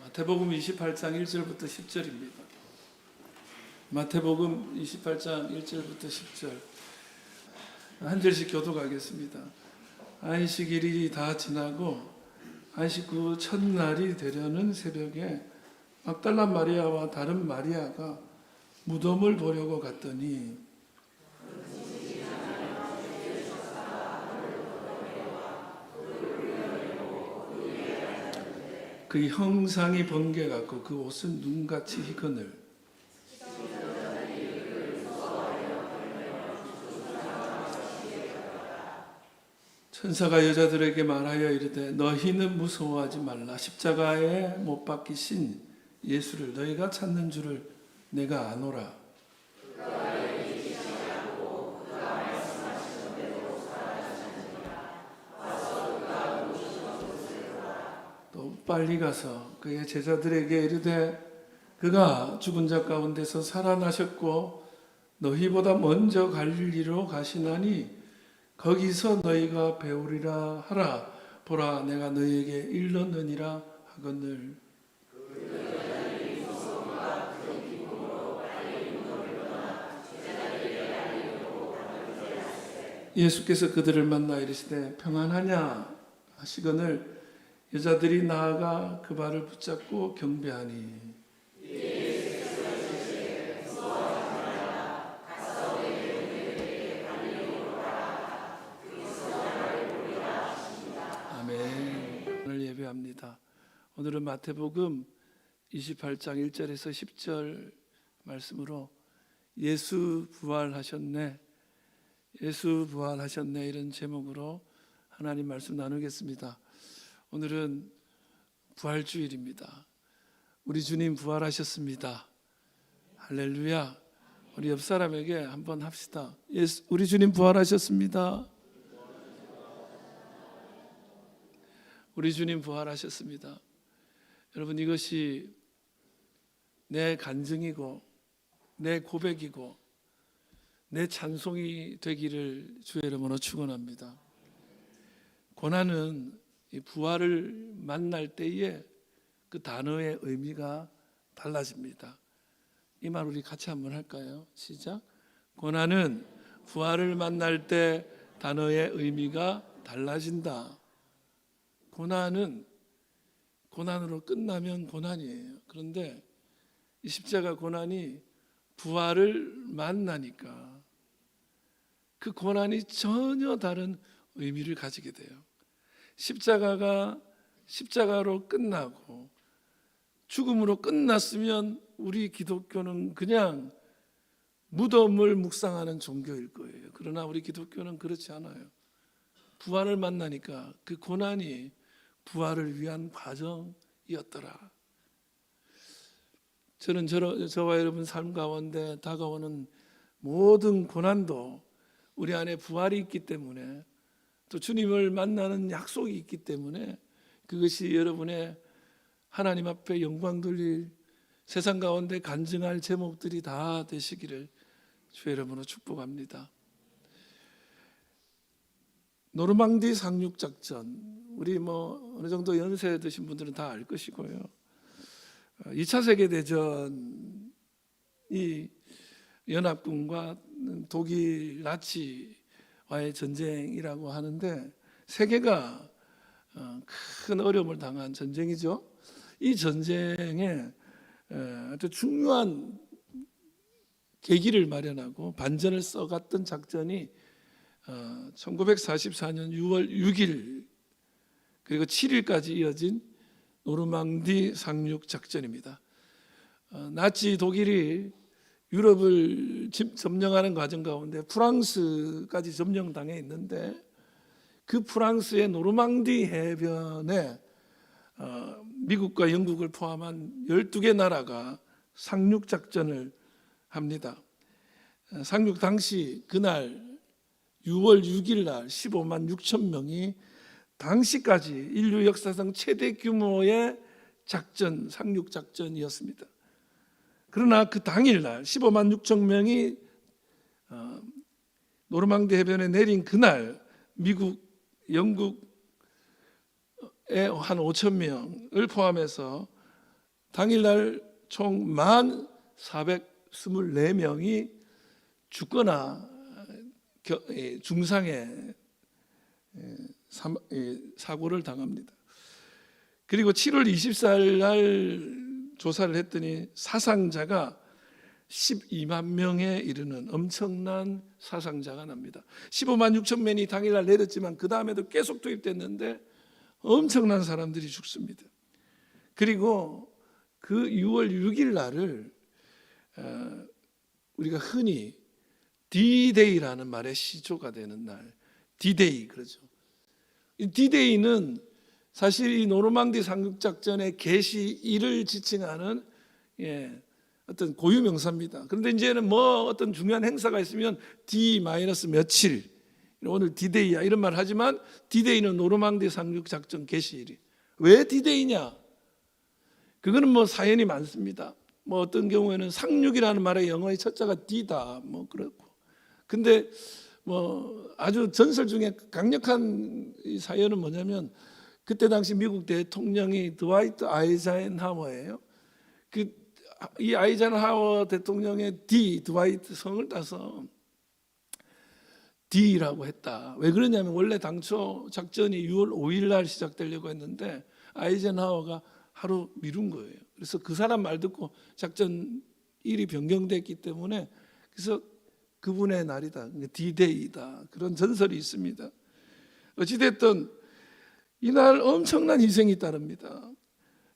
마태복음 28장 1절부터 10절입니다. 마태복음 28장 1절부터 10절 한 절씩 교독하겠습니다. 안식일이 다 지나고 안식 후 첫날이 되려는 새벽에 막달라 마리아와 다른 마리아가 무덤을 보려고 갔더니 그 형상이 번개 같고 그 옷은 눈같이 희거늘 천사가 여자들에게 말하여 이르되 너희는 무서워하지 말라. 십자가에 못 박히신 예수를 너희가 찾는 줄을 내가 아노라. 또 빨리 가서 그의 제자들에게 이르되 그가 죽은 자 가운데서 살아나셨고 너희보다 먼저 갈릴리로 가시나니 거기서 너희가 배우리라 하라. 보라 내가 너희에게 일렀느니라 하거늘. 예수께서 그들을 만나 이르시되 평안하냐 하시거늘 여자들이 나아가 그 발을 붙잡고 경배하니 아멘. 오늘 예배합니다. 오늘은 마태복음 28장 1절에서 10절 말씀으로 예수 부활하셨네, 예수 부활하셨네 이런 제목으로 하나님 말씀 나누겠습니다. 오늘은 부활주일입니다. 우리 주님 부활하셨습니다. 할렐루야. 우리 옆 사람에게 한번 합시다. 우리 주님 부활하셨습니다. 우리 주님 부활하셨습니다. 여러분, 이것이 내 간증이고 내 고백이고 내 찬송이 되기를 주의 이름으로 축원합니다. 고난은 이 부활을 만날 때에 그 단어의 의미가 달라집니다. 이 말 우리 같이 한번 할까요? 시작. 고난은 부활을 만날 때 단어의 의미가 달라진다. 고난은 고난으로 끝나면 고난이에요. 그런데 이 십자가 고난이 부활을 만나니까 그 고난이 전혀 다른 의미를 가지게 돼요. 십자가가 십자가로 끝나고 죽음으로 끝났으면 우리 기독교는 그냥 무덤을 묵상하는 종교일 거예요. 그러나 우리 기독교는 그렇지 않아요. 부활을 만나니까 그 고난이 부활을 위한 과정이었더라. 저는 저와 여러분 삶 가운데 다가오는 모든 고난도 우리 안에 부활이 있기 때문에 또 주님을 만나는 약속이 있기 때문에 그것이 여러분의 하나님 앞에 영광 돌릴 세상 가운데 간증할 제목들이 다 되시기를 주의 이름으로 축복합니다. 노르망디 상륙작전, 우리 어느 정도 연세 드신 분들은 다 알 것이고요. 2차 세계대전이 연합군과 독일 나치와의 전쟁이라고 하는데 세계가 큰 어려움을 당한 전쟁이죠. 이 전쟁에 아주 중요한 계기를 마련하고 반전을 써갔던 작전이 1944년 6월 6일 그리고 7일까지 이어진 노르망디 상륙 작전입니다. 나치 독일이 유럽을 점령하는 과정 가운데 프랑스까지 점령당해 있는데 그 프랑스의 노르망디 해변에 미국과 영국을 포함한 12개 나라가 상륙 작전을 합니다. 상륙 당시 그날 6월 6일 날 15만 6천 명이 당시까지 인류 역사상 최대 규모의 작전, 상륙 작전이었습니다. 그러나 그 당일날 15만 6천 명이 노르망디 해변에 내린 그날 미국, 영국의 한 5천 명을 포함해서 당일날 총 1424명이 죽거나 중상의 사고를 당합니다. 그리고 7월 24일 날 조사를 했더니 사상자가 12만 명에 이르는 엄청난 사상자가 납니다. 15만 6천 명이 당일날 내렸지만 그 다음에도 계속 투입됐는데 엄청난 사람들이 죽습니다. 그리고 그 6월 6일 날을 우리가 흔히 D-Day라는 말의 시초가 되는 날, D-Day 그러죠. 이 D-Day는 사실 이 노르망디 상륙작전의 개시일을 지칭하는 어떤 고유 명사입니다. 그런데 이제는 뭐 어떤 중요한 행사가 있으면 D- 며칠, 오늘 D-Day야 이런 말 하지만 D-Day는 노르망디 상륙작전 개시일이. 왜 D-Day냐? 그거는 뭐 사연이 많습니다. 뭐 어떤 경우에는 상륙이라는 말의 영어의 첫자가 D다 뭐 그렇고. 근데 뭐 아주 전설 중에 강력한 이 사연은 뭐냐면 그때 당시 미국 대통령이 드와이트 아이젠하워예요. 이 아이젠하워 대통령의 드와이트 성을 따서 D라고 했다. 왜 그러냐면 원래 당초 작전이 6월 5일 날 시작되려고 했는데 아이젠하워가 하루 미룬 거예요. 그래서 그 사람 말 듣고 작전 일이 변경됐기 때문에 그래서 그분의 날이다. D-Day이다. 그런 전설이 있습니다. 어찌됐든 이날 엄청난 희생이 따릅니다.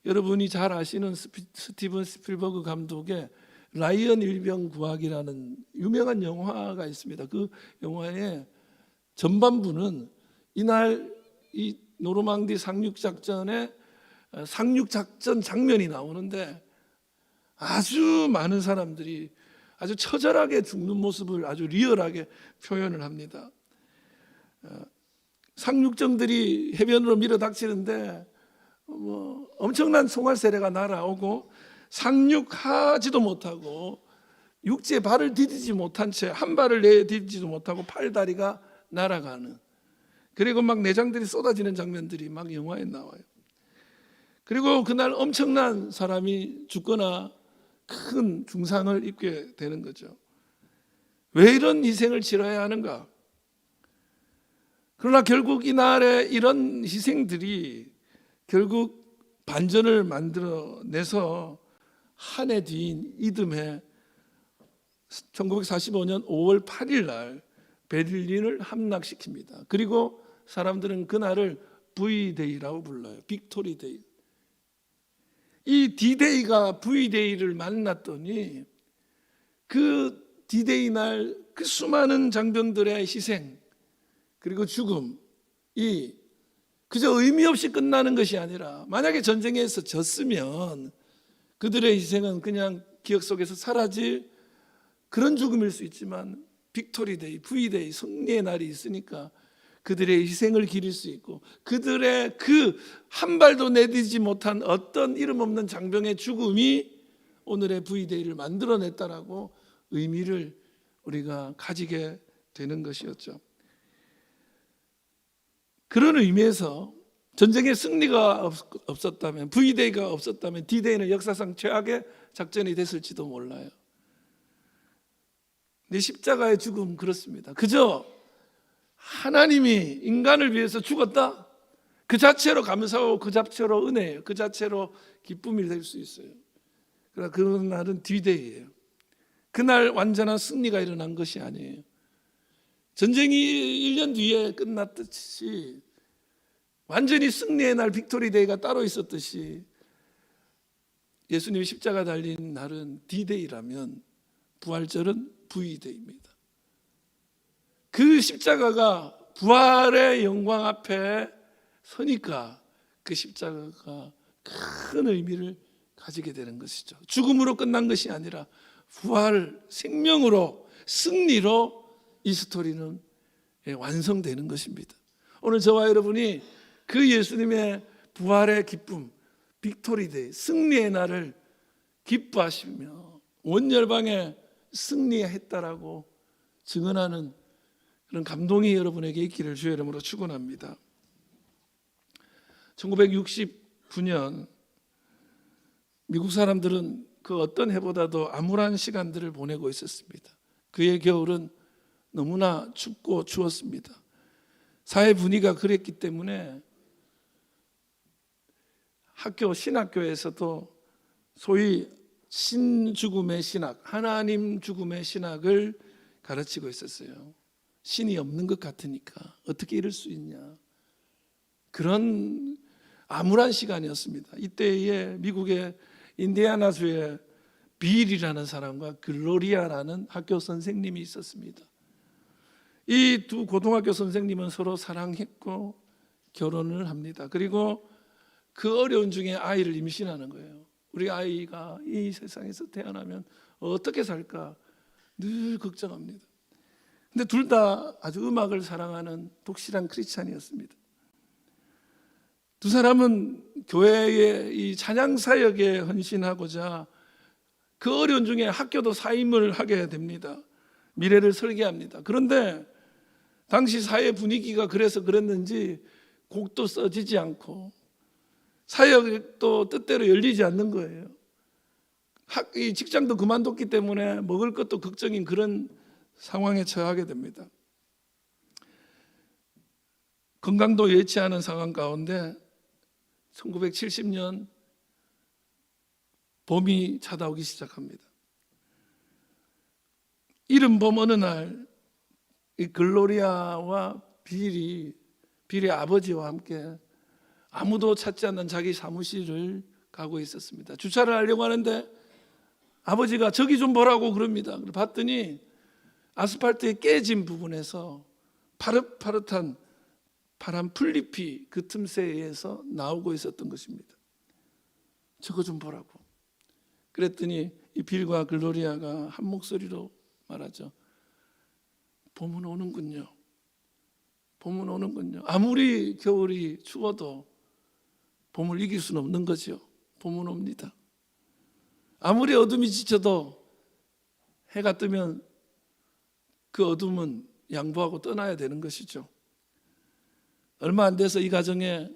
여러분이 잘 아시는 스티븐 스필버그 감독의 라이언 일병 구하기라는 유명한 영화가 있습니다. 그 영화의 전반부는 이날 이 노르망디 상륙작전의 상륙작전 장면이 나오는데 아주 많은 사람들이 아주 처절하게 죽는 모습을 아주 리얼하게 표현을 합니다. 상륙정들이 해변으로 밀어닥치는데 뭐 엄청난 총알 세례가 날아오고 상륙하지도 못하고 육지에 발을 디디지 못한 채 한 발을 내디디지도 못하고 팔다리가 날아가는, 그리고 막 내장들이 쏟아지는 장면들이 막 영화에 나와요. 그리고 그날 엄청난 사람이 죽거나 큰 중상을 입게 되는 거죠. 왜 이런 희생을 치러야 하는가? 그러나 결국 이날의 이런 희생들이 결국 반전을 만들어내서 한 해 뒤인 이듬해 1945년 5월 8일 날 베를린을 함락시킵니다. 그리고 사람들은 그날을 V-Day라고 불러요. 빅토리 데이. 이 D-Day가 V-Day를 만났더니 그 D-Day 날 그 수많은 장병들의 희생 그리고 죽음이 그저 의미 없이 끝나는 것이 아니라 만약에 전쟁에서 졌으면 그들의 희생은 그냥 기억 속에서 사라질 그런 죽음일 수 있지만 빅토리 데이, V-Day, 승리의 날이 있으니까 그들의 희생을 기릴 수 있고 그들의 그 한 발도 내디지 못한 어떤 이름 없는 장병의 죽음이 오늘의 V-Day를 만들어냈다라고 의미를 우리가 가지게 되는 것이었죠. 그런 의미에서 전쟁의 승리가 없었다면, V-Day가 없었다면 D-Day는 역사상 최악의 작전이 됐을지도 몰라요. 내 십자가의 죽음 그렇습니다. 그저 하나님이 인간을 위해서 죽었다? 그 자체로 감사하고 그 자체로 은혜예요. 그 자체로 기쁨이 될 수 있어요. 그러나 그런 날은 D-Day예요. 그날 완전한 승리가 일어난 것이 아니에요. 전쟁이 1년 뒤에 끝났듯이 완전히 승리의 날 빅토리 데이가 따로 있었듯이 예수님이 십자가 달린 날은 D-Day라면 부활절은 V-Day입니다. 그 십자가가 부활의 영광 앞에 서니까 그 십자가가 큰 의미를 가지게 되는 것이죠. 죽음으로 끝난 것이 아니라 부활, 생명으로, 승리로 이 스토리는 완성되는 것입니다. 오늘 저와 여러분이 그 예수님의 부활의 기쁨, 빅토리 데이, 승리의 날을 기뻐하시며 온 열방에 승리했다라고 증언하는 그런 감동이 여러분에게 있기를 주의 이름으로 축원합니다. 1969년 미국 사람들은 그 어떤 해보다도 암울한 시간들을 보내고 있었습니다. 그의 겨울은 너무나 춥고 추웠습니다. 사회 분위기가 그랬기 때문에 신학교에서도 소위 신죽음의 신학, 하나님 죽음의 신학을 가르치고 있었어요. 신이 없는 것 같으니까 어떻게 이럴 수 있냐, 그런 암울한 시간이었습니다. 이때에 미국의 인디애나주의 빌이라는 사람과 글로리아라는 학교 선생님이 있었습니다. 이 두 고등학교 선생님은 서로 사랑했고 결혼을 합니다. 그리고 그 어려운 중에 아이를 임신하는 거예요. 우리 아이가 이 세상에서 태어나면 어떻게 살까 늘 걱정합니다. 근데 둘 다 아주 음악을 사랑하는 독실한 크리스찬이었습니다. 두 사람은 교회의 이 찬양 사역에 헌신하고자 그 어려운 중에 학교도 사임을 하게 됩니다. 미래를 설계합니다. 그런데 당시 사회 분위기가 그래서 그랬는지 곡도 써지지 않고 사역도 뜻대로 열리지 않는 거예요. 이 직장도 그만뒀기 때문에 먹을 것도 걱정인 그런 상황에 처하게 됩니다. 건강도 여의치 않은 상황 가운데 1970년 봄이 찾아오기 시작합니다. 이른 봄 어느 날 이 글로리아와 빌의 아버지와 함께 아무도 찾지 않는 자기 사무실을 가고 있었습니다. 주차를 하려고 하는데 아버지가 저기 좀 보라고 그럽니다. 봤더니 아스팔트에 깨진 부분에서 파릇파릇한 파란 풀잎이 그 틈새에서 나오고 있었던 것입니다. 저거 좀 보라고. 그랬더니 이 빌과 글로리아가 한 목소리로 말하죠. 봄은 오는군요. 봄은 오는군요. 아무리 겨울이 추워도 봄을 이길 수는 없는 거죠. 봄은 옵니다. 아무리 어둠이 지쳐도 해가 뜨면 그 어둠은 양보하고 떠나야 되는 것이죠. 얼마 안 돼서 이 가정에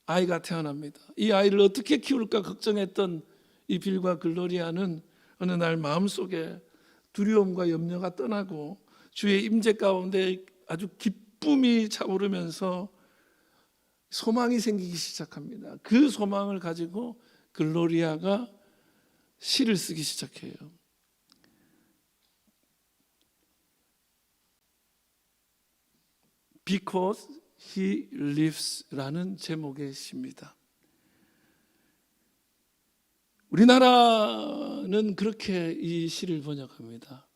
아이가 태어납니다. 이 아이를 어떻게 키울까 걱정했던 이 빌과 글로리아는 어느 날 마음속에 두려움과 염려가 떠나고 주의 임재 가운데 아주 기쁨이 차오르면서 소망이 생기기 시작합니다. 그 소망을 가지고 글로리아가 시를 쓰기 시작해요. Because he lives라는 제목의 시입니다. 우리나라는 그렇게 이 시를 번역합니다.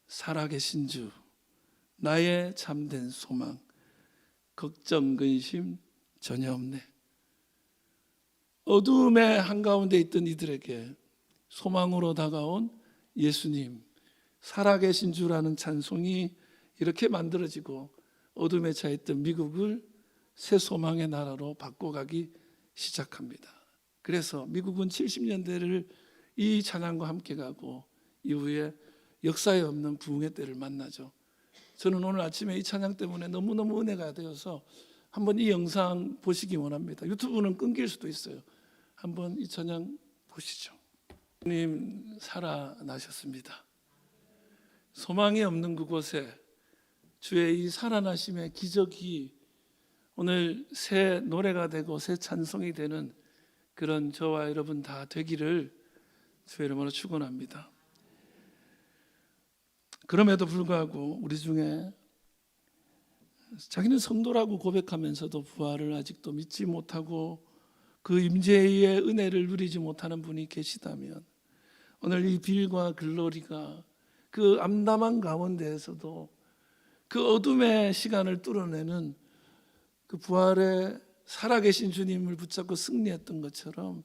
살아계신 주, 나의 참된 소망, 걱정 근심 전혀 없네. 어둠의 한가운데 있던 이들에게 소망으로 다가온 예수님, 살아계신 주라는 찬송이 이렇게 만들어지고 어둠에 차있던 미국을 새 소망의 나라로 바꿔가기 시작합니다. 그래서 미국은 70년대를 이 찬양과 함께 가고 이후에 역사에 없는 부흥의 때를 만나죠. 저는 오늘 아침에 이 찬양 때문에 너무너무 은혜가 되어서 한번 이 영상 보시기 원합니다. 유튜브는 끊길 수도 있어요. 한번 이 찬양 보시죠. 주님 살아나셨습니다. 소망이 없는 그곳에 주의 이 살아나심의 기적이 오늘 새 노래가 되고 새 찬송이 되는 그런 저와 여러분 다 되기를 주의 이름으로 축원합니다. 그럼에도 불구하고 우리 중에 자기는 성도라고 고백하면서도 부활을 아직도 믿지 못하고 그 임재의 은혜를 누리지 못하는 분이 계시다면 오늘 이 빌과 글로리가 그 암담한 가운데에서도 그 어둠의 시간을 뚫어내는 그 부활의 살아계신 주님을 붙잡고 승리했던 것처럼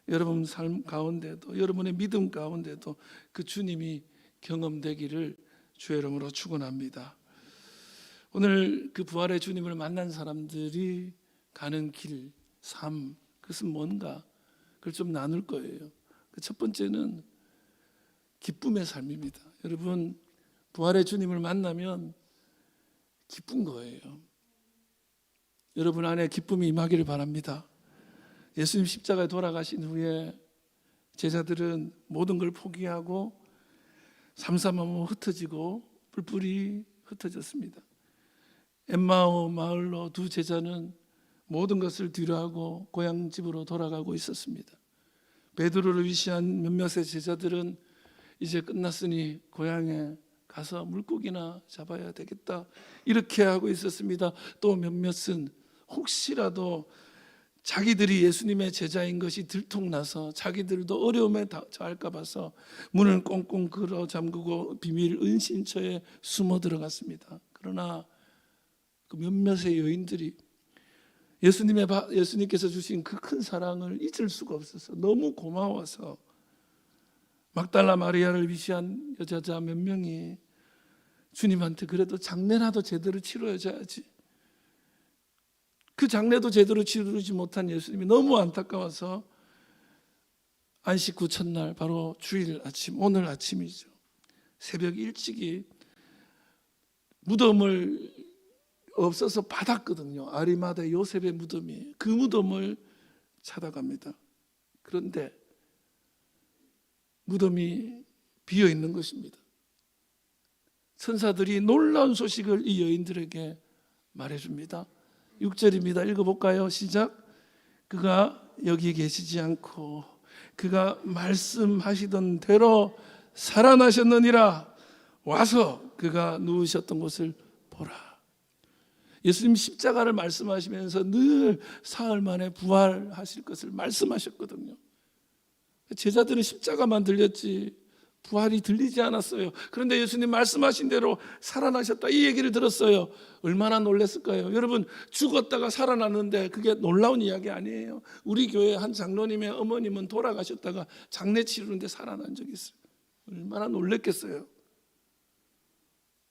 여러분 삶 가운데도 여러분의 믿음 가운데도 그 주님이 경험되기를 주의 이름으로 축원합니다. 오늘 그 부활의 주님을 만난 사람들이 가는 길, 삶, 그것은 뭔가 그걸 좀 나눌 거예요. 그 첫 번째는 기쁨의 삶입니다. 여러분 부활의 주님을 만나면 기쁜 거예요. 여러분 안에 기쁨이 임하기를 바랍니다. 예수님 십자가에 돌아가신 후에 제자들은 모든 걸 포기하고 삼삼오오 흩어지고 뿔뿔이 흩어졌습니다. 엠마오 마을로 두 제자는 모든 것을 뒤로하고 고향집으로 돌아가고 있었습니다. 베드로를 위시한 몇몇의 제자들은 이제 끝났으니 고향에 가서 물고기나 잡아야 되겠다 이렇게 하고 있었습니다. 또 몇몇은 혹시라도 자기들이 예수님의 제자인 것이 들통나서 자기들도 어려움에 처할까 봐서 문을 꽁꽁 걸어 잠그고 비밀 은신처에 숨어 들어갔습니다. 그러나 그 몇몇의 여인들이 예수님께서 주신 그 큰 사랑을 잊을 수가 없어서 너무 고마워서 막달라 마리아를 위시한 여자자 몇 명이 주님한테 그래도 장례라도 제대로 치러야지, 그 장례도 제대로 치르지 못한 예수님이 너무 안타까워서 안식 후 첫날 바로 주일 아침, 오늘 아침이죠. 새벽 일찍이 무덤을 없어서 받았거든요. 아리마대 요셉의 무덤이. 그 무덤을 찾아갑니다. 그런데 무덤이 비어 있는 것입니다. 천사들이 놀라운 소식을 이 여인들에게 말해줍니다. 6절입니다. 읽어볼까요? 시작. 그가 여기 계시지 않고 그가 말씀하시던 대로 살아나셨느니라. 와서 그가 누우셨던 곳을 보라. 예수님 십자가를 말씀하시면서 늘 사흘 만에 부활하실 것을 말씀하셨거든요. 제자들은 십자가만 들렸지 부활이 들리지 않았어요. 그런데 예수님 말씀하신 대로 살아나셨다 이 얘기를 들었어요. 얼마나 놀랐을까요? 여러분, 죽었다가 살아났는데 그게 놀라운 이야기 아니에요. 우리 교회 한 장로님의 어머님은 돌아가셨다가 장례 치르는데 살아난 적이 있어요. 얼마나 놀랐겠어요.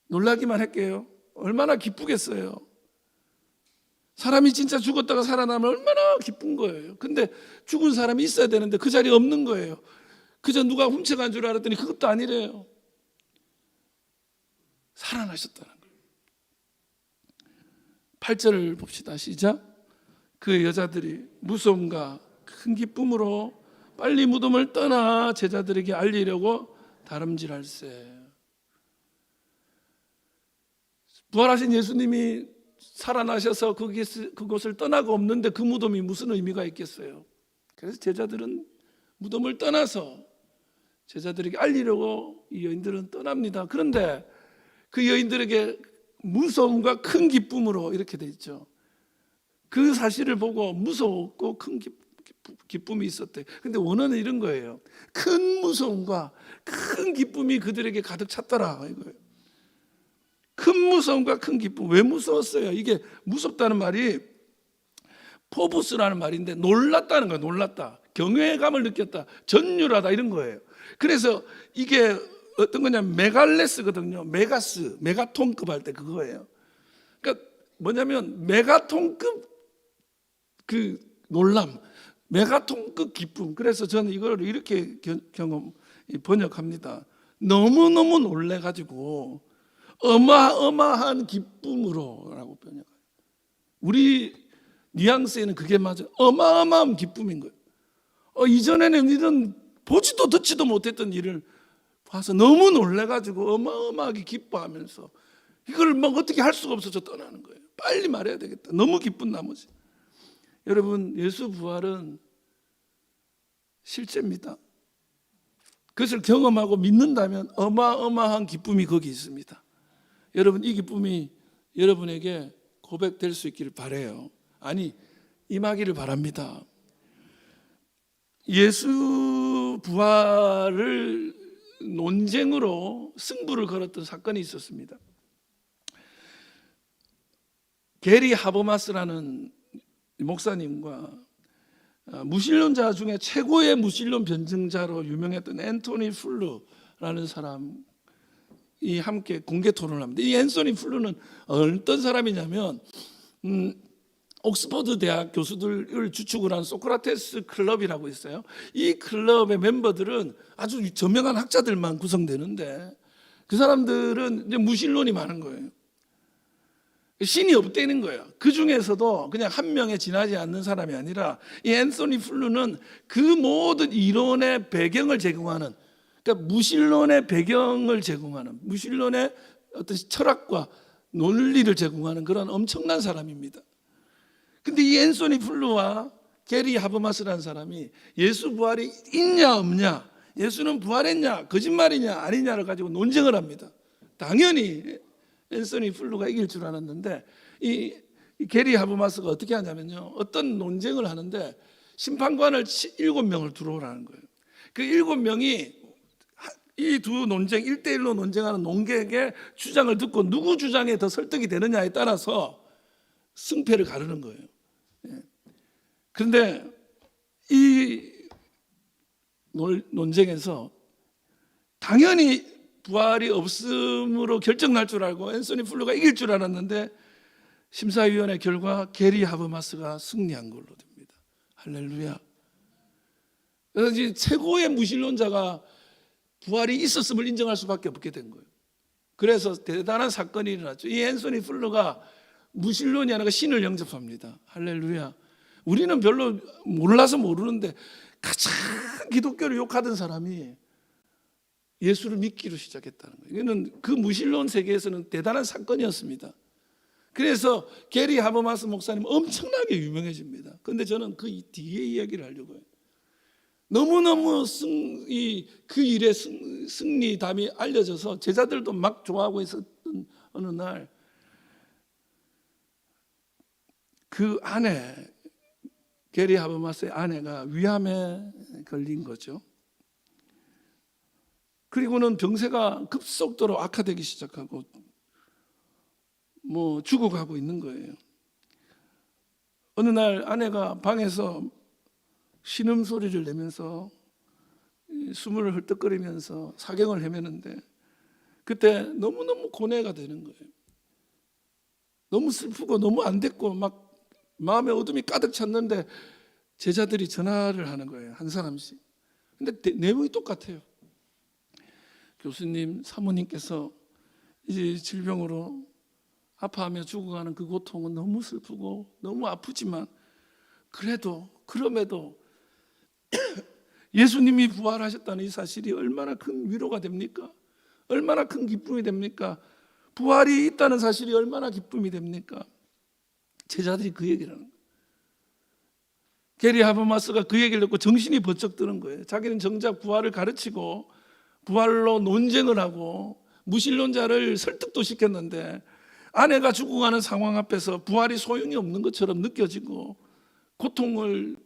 놀라기만 할게요. 얼마나 기쁘겠어요. 사람이 진짜 죽었다가 살아나면 얼마나 기쁜 거예요. 근데 죽은 사람이 있어야 되는데 그 자리에 없는 거예요. 그저 누가 훔쳐간 줄 알았더니 그것도 아니래요. 살아나셨다는 거예요. 8절을 봅시다. 시작. 그 여자들이 무서움과 큰 기쁨으로 빨리 무덤을 떠나 제자들에게 알리려고 다름질할세. 부활하신 예수님이 살아나셔서 그곳을 떠나고 없는데 그 무덤이 무슨 의미가 있겠어요? 그래서 제자들은 무덤을 떠나서 제자들에게 알리려고 이 여인들은 떠납니다. 그런데 그 여인들에게 무서움과 큰 기쁨으로 이렇게 돼 있죠. 그 사실을 보고 무서웠고 큰 기쁨이 있었대. 근데 원어는 이런 거예요. 큰 무서움과 큰 기쁨이 그들에게 가득 찼더라 이거예요. 큰 무서움과 큰 기쁨. 왜 무서웠어요? 이게 무섭다는 말이 포부스라는 말인데 놀랐다는 거예요. 놀랐다. 경외감을 느꼈다. 전율하다 이런 거예요. 그래서 이게 어떤 거냐면 메갈레스거든요. 메가톤급 할 때 그거예요. 그러니까 뭐냐면 메가톤급 그 놀람, 메가톤급 기쁨. 그래서 저는 이걸 이렇게 번역합니다. 너무너무 놀래가지고 어마어마한 기쁨으로라고 번역해요. 우리 뉘앙스에는 그게 맞아요. 어마어마한 기쁨인 거예요. 이전에는 이런 보지도 듣지도 못했던 일을 봐서 너무 놀래가지고 어마어마하게 기뻐하면서 이걸 막 어떻게 할 수가 없어서 떠나는 거예요. 빨리 말해야 되겠다. 너무 기쁜 나머지. 여러분, 예수 부활은 실제입니다. 그것을 경험하고 믿는다면 어마어마한 기쁨이 거기 있습니다. 여러분, 이 기쁨이 여러분에게 고백될 수 있기를 바라요. 아니, 임하기를 바랍니다. 예수 부활을 논쟁으로 승부를 걸었던 사건이 있었습니다. 게리 하버마스라는 목사님과 무신론자 중에 최고의 무신론 변증자로 유명했던 앤토니 플루라는 사람이 함께 공개 토론을 합니다. 이 앤토니 플루는 어떤 사람이냐면 옥스퍼드 대학 교수들을 주축을 한 소크라테스 클럽이라고 있어요. 이 클럽의 멤버들은 아주 저명한 학자들만 구성되는데 그 사람들은 이제 무신론이 많은 거예요. 신이 없다는 거예요. 그 중에서도 그냥 한 명에 지나지 않는 사람이 아니라 이 앤서니 플루는 그 모든 이론의 배경을 제공하는, 그러니까 무신론의 배경을 제공하는, 무신론의 어떤 철학과 논리를 제공하는 그런 엄청난 사람입니다. 근데 이 앤서니 플루와 게리 하버마스라는 사람이 예수 부활이 있냐 없냐, 예수는 부활했냐 거짓말이냐 아니냐를 가지고 논쟁을 합니다. 당연히 앤서니 플루가 이길 줄 알았는데 이 게리 하버마스가 어떻게 하냐면요, 어떤 논쟁을 하는데 심판관을 7명을 들어오라는 거예요. 그 7명이 이 두 논쟁 1대1로 논쟁하는 논객의 주장을 듣고 누구 주장에 더 설득이 되느냐에 따라서 승패를 가르는 거예요. 그런데 이 논쟁에서 당연히 부활이 없음으로 결정날 줄 알고 앤서니 플루가 이길 줄 알았는데 심사위원회 결과 게리 하버마스가 승리한 걸로 됩니다. 할렐루야. 그래서 이제 최고의 무신론자가 부활이 있었음을 인정할 수밖에 없게 된 거예요. 그래서 대단한 사건이 일어났죠. 이 앤서니 플루가 무신론이 아니라 신을 영접합니다. 할렐루야. 우리는 별로 몰라서 모르는데 가장 기독교를 욕하던 사람이 예수를 믿기로 시작했다는 거예요. 이거는 그 무신론 세계에서는 대단한 사건이었습니다. 그래서 게리 하버마스 목사님 엄청나게 유명해집니다. 그런데 저는 그 뒤에 이야기를 하려고 해요. 너무너무 그 일의 승리담이 알려져서 제자들도 막 좋아하고 있었던 어느 날 그 아내, 게리 하버마스의 아내가 위암에 걸린 거죠. 그리고는 병세가 급속도로 악화되기 시작하고 죽어가고 있는 거예요. 어느 날 아내가 방에서 신음소리를 내면서 숨을 헐떡거리면서 사경을 헤매는데 그때 너무너무 고뇌가 되는 거예요. 너무 슬프고 너무 안 됐고 막 마음에 어둠이 가득 찼는데 제자들이 전화를 하는 거예요. 한 사람씩. 근데 내용이 똑같아요. 교수님, 사모님께서 이제 질병으로 아파하며 죽어가는 그 고통은 너무 슬프고 너무 아프지만 그럼에도 예수님이 부활하셨다는 이 사실이 얼마나 큰 위로가 됩니까? 얼마나 큰 기쁨이 됩니까? 부활이 있다는 사실이 얼마나 기쁨이 됩니까? 제자들이 그 얘기를 하는 거예요. 게리 하버마스가 그 얘기를 듣고 정신이 번쩍 드는 거예요. 자기는 정작 부활을 가르치고 부활로 논쟁을 하고 무신론자를 설득도 시켰는데 아내가 죽어가는 상황 앞에서 부활이 소용이 없는 것처럼 느껴지고 고통을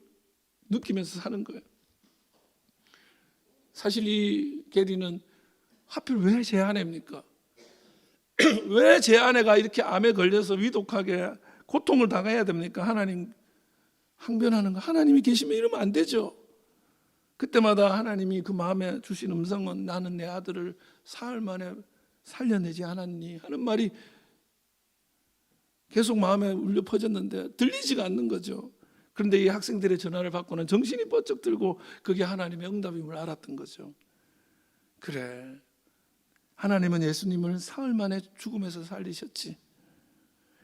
느끼면서 사는 거예요. 사실 이 게리는 하필 왜 제 아내입니까? 왜 제 아내가 이렇게 암에 걸려서 위독하게 고통을 당해야 됩니까? 하나님 항변하는 거, 하나님이 계시면 이러면 안 되죠. 그때마다 하나님이 그 마음에 주신 음성은 나는 내 아들을 사흘 만에 살려내지 않았니? 하는 말이 계속 마음에 울려 퍼졌는데 들리지가 않는 거죠. 그런데 이 학생들의 전화를 받고는 정신이 번쩍 들고 그게 하나님의 응답임을 알았던 거죠. 그래, 하나님은 예수님을 사흘 만에 죽음에서 살리셨지.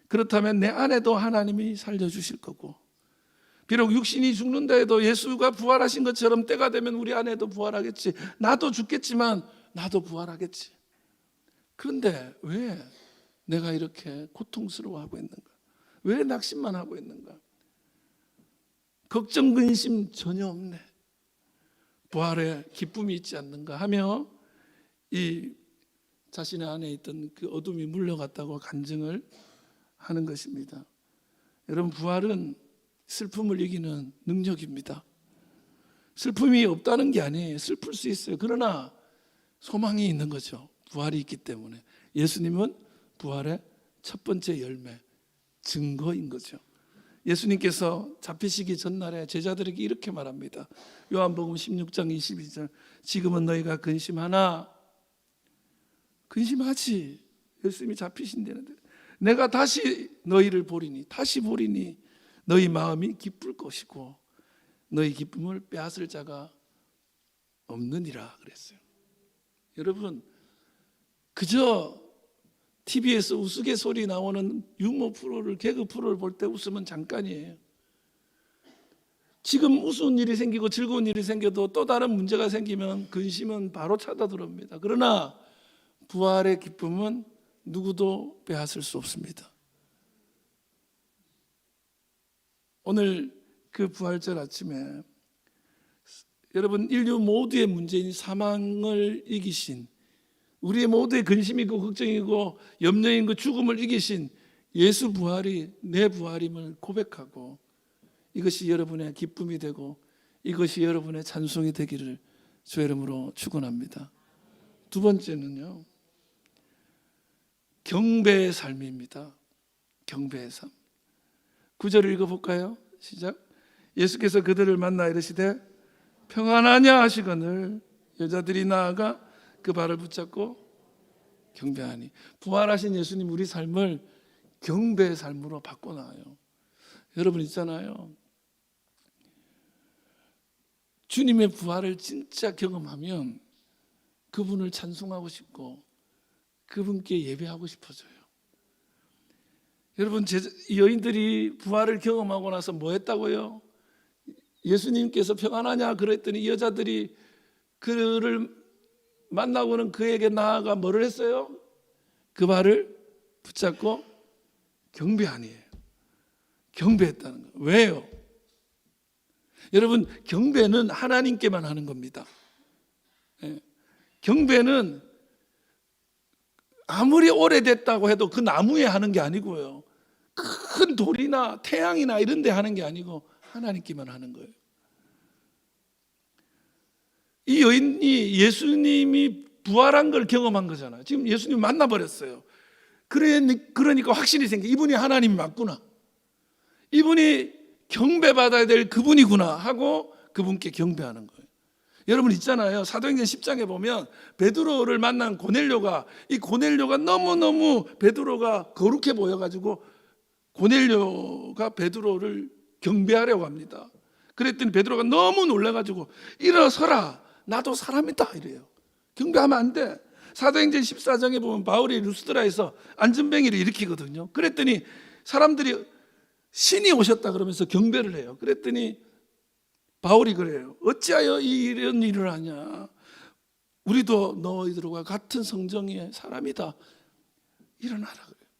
그렇다면 내 아내도 하나님이 살려주실 거고, 비록 육신이 죽는다 해도 예수가 부활하신 것처럼 때가 되면 우리 아내도 부활하겠지. 나도 죽겠지만 나도 부활하겠지. 그런데 왜 내가 이렇게 고통스러워하고 있는가? 왜 낙심만 하고 있는가? 걱정 근심 전혀 없네. 부활에 기쁨이 있지 않는가 하며 이 자신의 안에 있던 그 어둠이 물러갔다고 간증을 하는 것입니다. 여러분, 부활은 슬픔을 이기는 능력입니다. 슬픔이 없다는 게 아니에요. 슬플 수 있어요. 그러나 소망이 있는 거죠. 부활이 있기 때문에. 예수님은 부활의 첫 번째 열매, 증거인 거죠. 예수님께서 잡히시기 전날에 제자들에게 이렇게 말합니다. 요한복음 16장 22절, 지금은 너희가 근심하나, 근심하지. 예수님이 잡히신 데는데 내가 다시 너희를 보리니, 다시 보리니 너희 마음이 기쁠 것이고 너희 기쁨을 빼앗을 자가 없느니라 그랬어요. 여러분, 그저 TV에서 우스갯소리 나오는 유머 프로를, 개그 프로를 볼 때 웃으면 잠깐이에요. 지금 우스운 일이 생기고 즐거운 일이 생겨도 또 다른 문제가 생기면 근심은 바로 찾아들어옵니다. 그러나 부활의 기쁨은 누구도 빼앗을 수 없습니다. 오늘 그 부활절 아침에 여러분, 인류 모두의 문제인 사망을 이기신, 우리의 모두의 근심이고 걱정이고 염려인 그 죽음을 이기신 예수 부활이 내 부활임을 고백하고, 이것이 여러분의 기쁨이 되고 이것이 여러분의 찬송이 되기를 주의 이름으로 축원합니다. 두 번째는요, 경배의 삶입니다. 경배의 삶. 9절을 읽어볼까요? 시작. 예수께서 그들을 만나 이르시되 평안하냐 하시거늘 여자들이 나아가 그 발을 붙잡고 경배하니. 부활하신 예수님 우리 삶을 경배의 삶으로 바꿔놔요. 여러분 있잖아요, 주님의 부활을 진짜 경험하면 그분을 찬송하고 싶고 그분께 예배하고 싶어져요. 여러분, 여인들이 부활을 경험하고 나서 뭐 했다고요? 예수님께서 평안하냐 그랬더니 이 여자들이 그를 만나고는 그에게 나아가 뭐를 했어요? 그 발을 붙잡고 경배하니에요. 경배했다는 거예요. 왜요? 여러분, 경배는 하나님께만 하는 겁니다. 경배는 아무리 오래됐다고 해도 그 나무에 하는 게 아니고요, 큰 돌이나 태양이나 이런 데 하는 게 아니고 하나님께만 하는 거예요. 이 여인이 예수님이 부활한 걸 경험한 거잖아요. 지금 예수님 만나버렸어요. 그러니까 확신이 생겨. 이분이 하나님이 맞구나, 이분이 경배받아야 될 그분이구나 하고 그분께 경배하는 거예요. 여러분 있잖아요, 사도행전 10장에 보면 베드로를 만난 고넬료가, 이 고넬료가 너무너무 베드로가 거룩해 보여가지고 고넬료가 베드로를 경배하려고 합니다. 그랬더니 베드로가 너무 놀라가지고 일어서라, 나도 사람이다 이래요. 경배하면 안 돼. 사도행전 14장에 보면 바울이 루스드라에서 안전뱅이를 일으키거든요. 그랬더니 사람들이 신이 오셨다 그러면서 경배를 해요. 그랬더니 바울이 그래요. 어찌하여 이런 일을 하냐, 우리도 너희들과 같은 성정의 사람이다, 일어나라 그래요.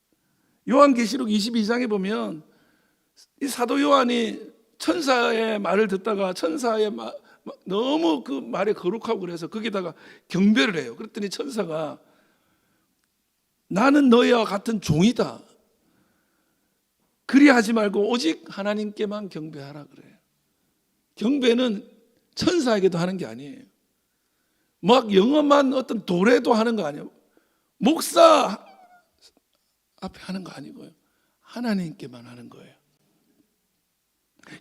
요한계시록 22장에 보면 이 사도 요한이 천사의 말을 듣다가 천사의 너무 그 말에 거룩하고 그래서 거기다가 경배를 해요. 그랬더니 천사가 나는 너희와 같은 종이다, 그리하지 말고 오직 하나님께만 경배하라 그래요. 경배는 천사에게도 하는 게 아니에요. 막 영험한 어떤 도래도 하는 거 아니에요. 목사 앞에 하는 거 아니고요, 하나님께만 하는 거예요.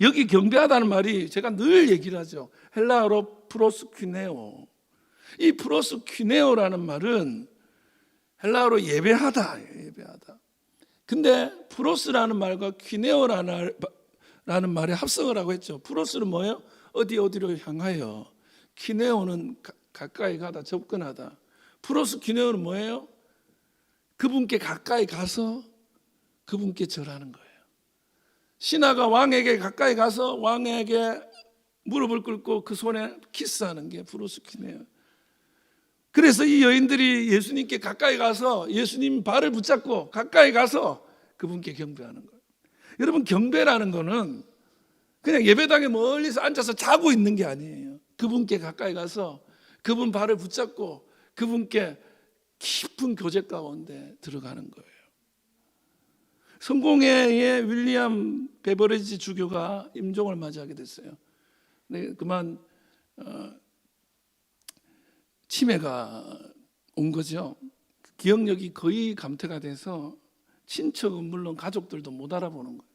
여기 경배하다는 말이 제가 늘 얘기를 하죠. 헬라어로 프로스퀴네오. 이 프로스퀴네오라는 말은 헬라어로 예배하다, 예배하다. 근데 프로스라는 말과 퀴네오라는 말의 합성을 하고 했죠. 프로스는 뭐예요? 어디로 향하여. 퀴네오는 가까이 가다, 접근하다. 프로스 퀴네오는 뭐예요? 그분께 가까이 가서 그분께 절하는 거예요. 신하가 왕에게 가까이 가서 왕에게 무릎을 꿇고 그 손에 키스하는 게 프로스 퀴네오. 그래서 이 여인들이 예수님께 가까이 가서 예수님 발을 붙잡고 가까이 가서 그분께 경배하는 거예요. 여러분, 경배라는 거는 그냥 예배당에 멀리서 앉아서 자고 있는 게 아니에요. 그분께 가까이 가서 그분 발을 붙잡고 그분께 깊은 교제 가운데 들어가는 거예요. 성공회의 윌리엄 베버리지 주교가 임종을 맞이하게 됐어요. 근데 그만 치매가 온 거죠. 기억력이 거의 감퇴가 돼서 친척은 물론 가족들도 못 알아보는 거예요.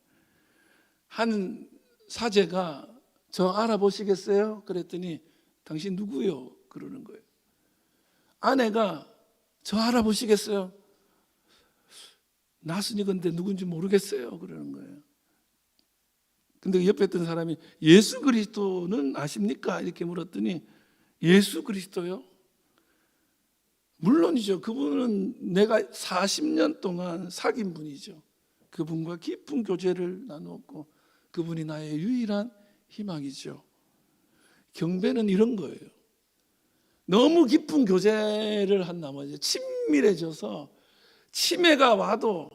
한 사제가 저 알아보시겠어요? 그랬더니 당신 누구요? 그러는 거예요. 아내가 저 알아보시겠어요? 나순이 근데 누군지 모르겠어요. 그러는 거예요. 근데 옆에 있던 사람이 예수 그리스도는 아십니까? 이렇게 물었더니 예수 그리스도요? 물론이죠. 그분은 내가 40년 동안 사귄 분이죠. 그분과 깊은 교제를 나누었고 그분이 나의 유일한 희망이죠. 경배는 이런 거예요. 너무 깊은 교제를 한 나머지 친밀해져서 치매가 와도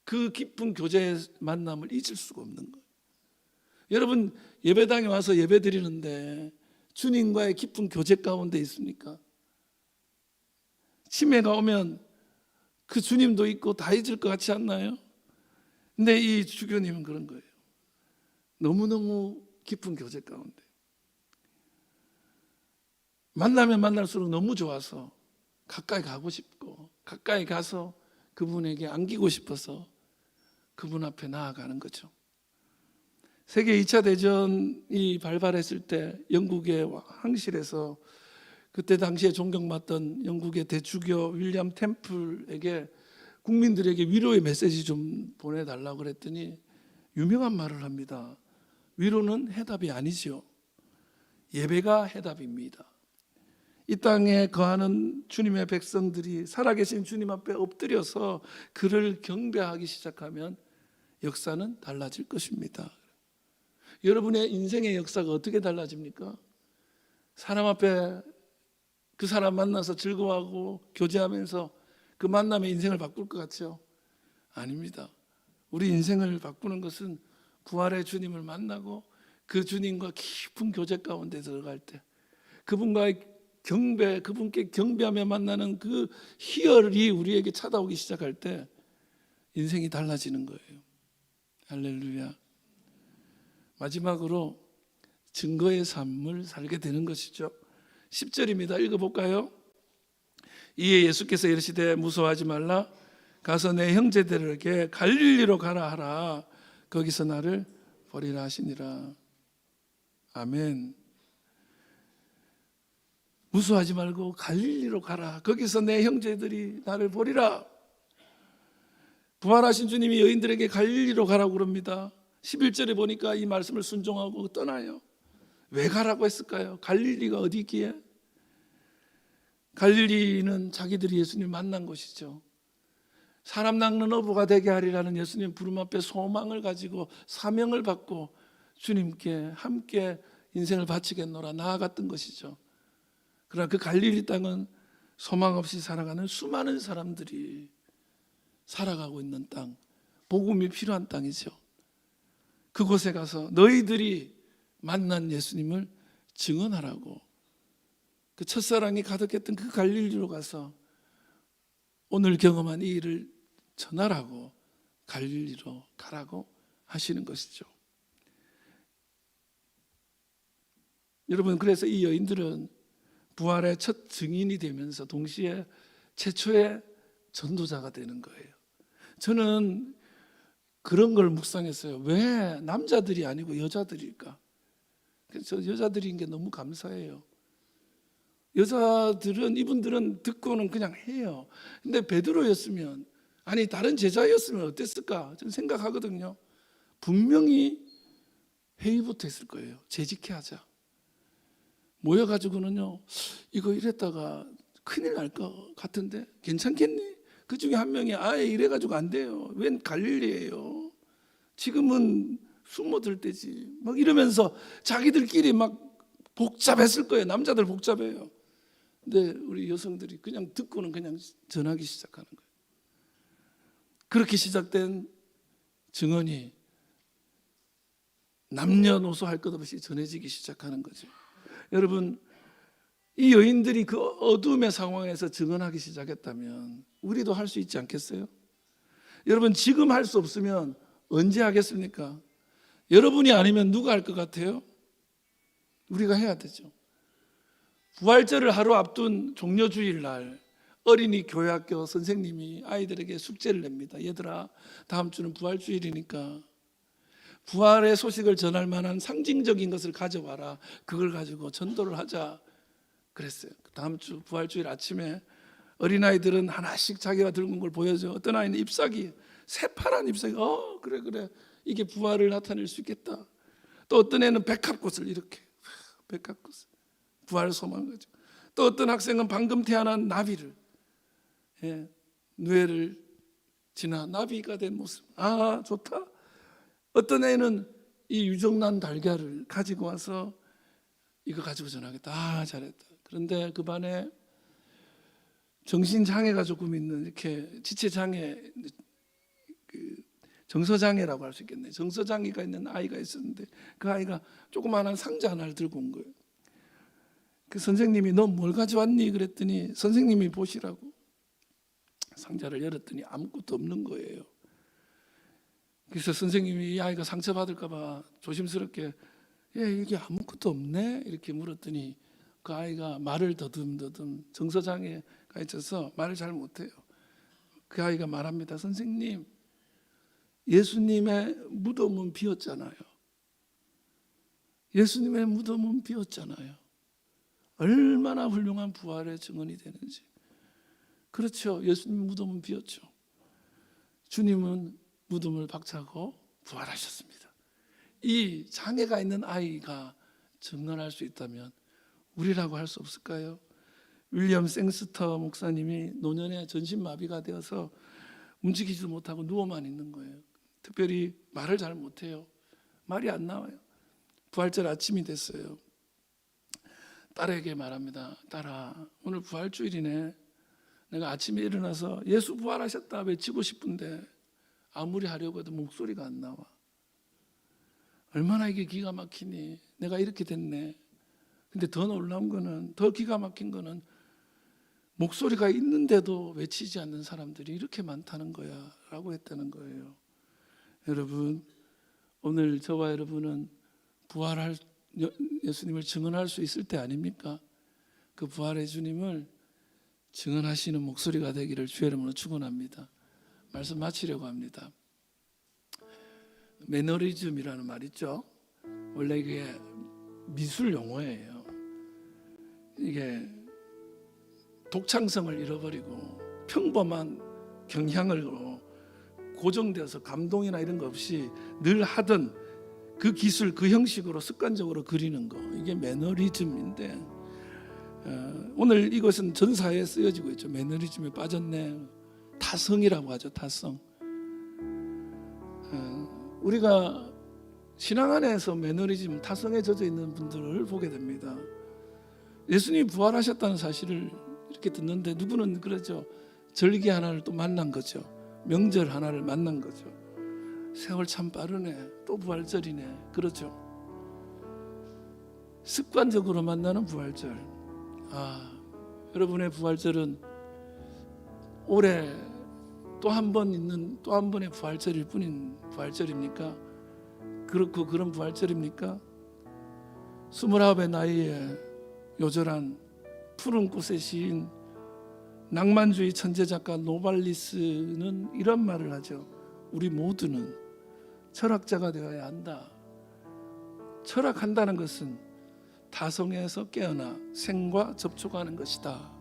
그 깊은 교제의 만남을 잊을 수가 없는 거예요. 여러분 예배당에 와서 예배 드리는데 주님과의 깊은 교제 가운데 있습니까? 치매가 오면 그 주님도 있고 다 잊을 것 같지 않나요? 근데 이 주교님은 그런 거예요. 너무너무 깊은 교제 가운데 만나면 만날수록 너무 좋아서 가까이 가고 싶고 가까이 가서 그분에게 안기고 싶어서 그분 앞에 나아가는 거죠. 세계 2차 대전이 발발했을 때 영국의 황실에서 그때 당시에 존경받던 영국의 대주교 윌리엄 템플에게 국민들에게 위로의 메시지 좀 보내달라고 그랬더니 유명한 말을 합니다. 위로는 해답이 아니죠. 예배가 해답입니다. 이 땅에 거하는 주님의 백성들이 살아계신 주님 앞에 엎드려서 그를 경배하기 시작하면 역사는 달라질 것입니다. 여러분의 인생의 역사가 어떻게 달라집니까? 사람 앞에 그 사람 만나서 즐거워하고 교제하면서 그 만남의 인생을 바꿀 것 같죠? 아닙니다. 우리 인생을 바꾸는 것은 부활의 주님을 만나고 그 주님과 깊은 교제 가운데 들어갈 때 그분과의 경배, 그분께 경배하며 만나는 그 희열이 우리에게 찾아오기 시작할 때 인생이 달라지는 거예요. 할렐루야. 마지막으로 증거의 삶을 살게 되는 것이죠. 10절입니다. 읽어볼까요? 이에 예수께서 이르시되 무서워하지 말라. 가서 내 형제들에게 갈릴리로 가라 하라. 거기서 나를 보리라 하시니라. 아멘. 무서워하지 말고 갈릴리로 가라. 거기서 내 형제들이 나를 보리라. 부활하신 주님이 여인들에게 갈릴리로 가라고 그럽니다. 11절에 보니까 이 말씀을 순종하고 떠나요. 왜 가라고 했을까요? 갈릴리가 어디 있기에? 갈릴리는 자기들이 예수님을 만난 곳이죠. 사람 낚는 어부가 되게 하리라는 예수님 부름 앞에 소망을 가지고 사명을 받고 주님께 함께 인생을 바치겠노라 나아갔던 것이죠. 그러나 그 갈릴리 땅은 소망 없이 살아가는 수많은 사람들이 살아가고 있는 땅, 복음이 필요한 땅이죠. 그곳에 가서 너희들이 만난 예수님을 증언하라고, 그 첫사랑이 가득했던 그 갈릴리로 가서 오늘 경험한 이 일을 전하라고 갈릴리로 가라고 하시는 것이죠. 여러분, 그래서 이 여인들은 부활의 첫 증인이 되면서 동시에 최초의 전도자가 되는 거예요. 저는 그런 걸 묵상했어요. 왜 남자들이 아니고 여자들일까? 그래서 여자들인 게 너무 감사해요. 여자들은, 이분들은 듣고는 그냥 해요. 근데 베드로였으면, 아니 다른 제자였으면 어땠을까? 저는 생각하거든요. 분명히 회의부터 했을 거예요. 재직해 하자. 모여가지고는요, 이거 이랬다가 큰일 날 것 같은데 괜찮겠니? 그 중에 한 명이 아예 이래가지고 안 돼요. 웬 갈릴리예요. 지금은 숨어들 때지. 막 이러면서 자기들끼리 막 복잡했을 거예요. 남자들 복잡해요. 근데 우리 여성들이 그냥 듣고는 그냥 전하기 시작하는 거예요. 그렇게 시작된 증언이 남녀노소 할 것 없이 전해지기 시작하는 거죠. 여러분, 이 여인들이 그 어둠의 상황에서 증언하기 시작했다면 우리도 할 수 있지 않겠어요? 여러분, 지금 할 수 없으면 언제 하겠습니까? 여러분이 아니면 누가 할 것 같아요? 우리가 해야 되죠. 부활절을 하루 앞둔 종려주일 날 어린이 교회학교 선생님이 아이들에게 숙제를 냅니다. 얘들아, 다음 주는 부활주일이니까 부활의 소식을 전할 만한 상징적인 것을 가져와라. 그걸 가지고 전도를 하자 그랬어요. 다음 주 부활주일 아침에 어린아이들은 하나씩 자기가 들고 온 걸 보여줘. 어떤 아이는 잎사귀, 새파란 잎사귀. 그래 이게 부활을 나타낼 수 있겠다. 또 어떤 애는 백합꽃을 이렇게, 백합꽃을 부활 소망 가지고. 또 어떤 학생은 방금 태어난 나비를, 누에를 지나 나비가 된 모습. 아, 좋다. 어떤 애는 이 유정란 달걀을 가지고 와서 이거 가지고 전하겠다. 아, 잘했다. 그런데 그 반에 정신장애가 조금 있는, 이렇게 지체장애, 정서장애라고 할 수 있겠네요. 정서장애가 있는 아이가 있었는데 그 아이가 조그마한 상자 하나를 들고 온 거예요. 그 선생님이 너 뭘 가져왔니? 그랬더니 선생님이 보시라고 상자를 열었더니 아무것도 없는 거예요. 그래서 선생님이 이 아이가 상처받을까 봐 조심스럽게 이게 아무것도 없네? 이렇게 물었더니 그 아이가 말을 더듬더듬, 정서장애가 있어서 말을 잘 못해요. 그 아이가 말합니다. 선생님, 예수님의 무덤은 비었잖아요. 예수님의 무덤은 비었잖아요. 얼마나 훌륭한 부활의 증언이 되는지. 그렇죠. 예수님 무덤은 비었죠. 주님은 무덤을 박차고 부활하셨습니다. 이 장애가 있는 아이가 증언할 수 있다면 우리라고 할 수 없을까요? 윌리엄 생스터 목사님이 노년에 전신마비가 되어서 움직이지도 못하고 누워만 있는 거예요. 특별히 말을 잘 못해요. 말이 안 나와요. 부활절 아침이 됐어요. 딸에게 말합니다. 딸아, 오늘 부활주일이네. 내가 아침에 일어나서 예수 부활하셨다 외치고 싶은데 아무리 하려고 해도 목소리가 안 나와. 얼마나 이게 기가 막히니. 내가 이렇게 됐네. 근데 더 놀라운 거는, 더 기가 막힌 거는 목소리가 있는데도 외치지 않는 사람들이 이렇게 많다는 거야 라고 했다는 거예요. 여러분, 오늘 저와 여러분은 부활할 예수님을 증언할 수 있을 때 아닙니까? 그 부활의 주님을 증언하시는 목소리가 되기를 주의 이름으로 축원합니다. 말씀 마치려고 합니다. 매너리즘이라는 말 있죠. 원래 이게 미술 용어예요. 이게 독창성을 잃어버리고 평범한 경향으로 고정되어서 감동이나 이런 거 없이 늘 하던 그 기술, 그 형식으로 습관적으로 그리는 거, 이게 매너리즘인데 오늘 이것은 전 사회에 쓰여지고 있죠. 매너리즘에 빠졌네. 타성이라고 하죠. 타성. 우리가 신앙 안에서 매너리즘, 타성에 젖어 있는 분들을 보게 됩니다. 예수님이 부활하셨다는 사실을 이렇게 듣는데 누구는 그러죠. 절기 하나를 또 만난 거죠. 명절 하나를 만난 거죠. 세월 참 빠르네. 또 부활절이네. 그렇죠. 습관적으로 만나는 부활절. 여러분의 부활절은 올해 또 한 번 있는 또 한 번의 부활절일 뿐인 부활절입니까? 그렇고 그런 부활절입니까? 29의 나이에 요절한 푸른 꽃의 시인, 낭만주의 천재작가 노발리스는 이런 말을 하죠. 우리 모두는 철학자가 되어야 한다. 철학한다는 것은 타성에서 깨어나 생과 접촉하는 것이다.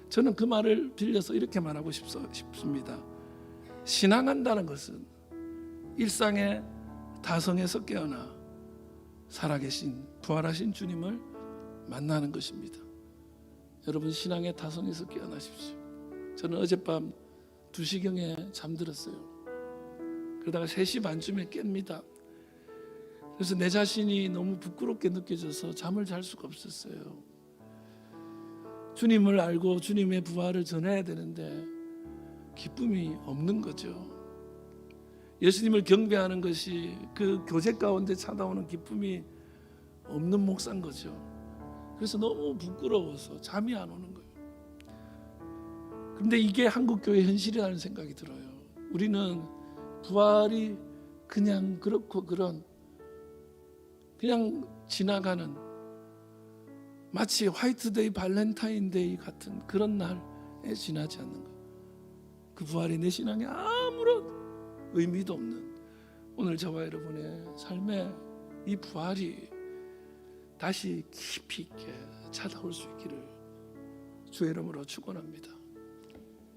저는 그 말을 빌려서 이렇게 말하고 싶습니다. 신앙한다는 것은 일상의 타성에서 깨어나 살아계신 부활하신 주님을 만나는 것입니다. 여러분, 신앙의 타성에서 깨어나십시오. 저는 어젯밤 2시경에 잠들었어요. 그러다가 3시 반쯤에 깹니다. 그래서 내 자신이 너무 부끄럽게 느껴져서 잠을 잘 수가 없었어요. 주님을 알고 주님의 부활을 전해야 되는데 기쁨이 없는 거죠. 예수님을 경배하는 것이 그 교제 가운데 찾아오는 기쁨이 없는 목사인 거죠. 그래서 너무 부끄러워서 잠이 안 오는 거예요. 그런데 이게 한국교회 현실이라는 생각이 들어요. 우리는 부활이 그냥 그렇고 그냥 지나가는, 마치 화이트데이, 발렌타인데이 같은 그런 날에 지나지 않는 거예요. 그 부활이 내 신앙에 아무런 의미도 없는, 오늘 저와 여러분의 삶에 이 부활이 다시 깊이 있게 찾아올 수 있기를 주의 이름으로 축원합니다.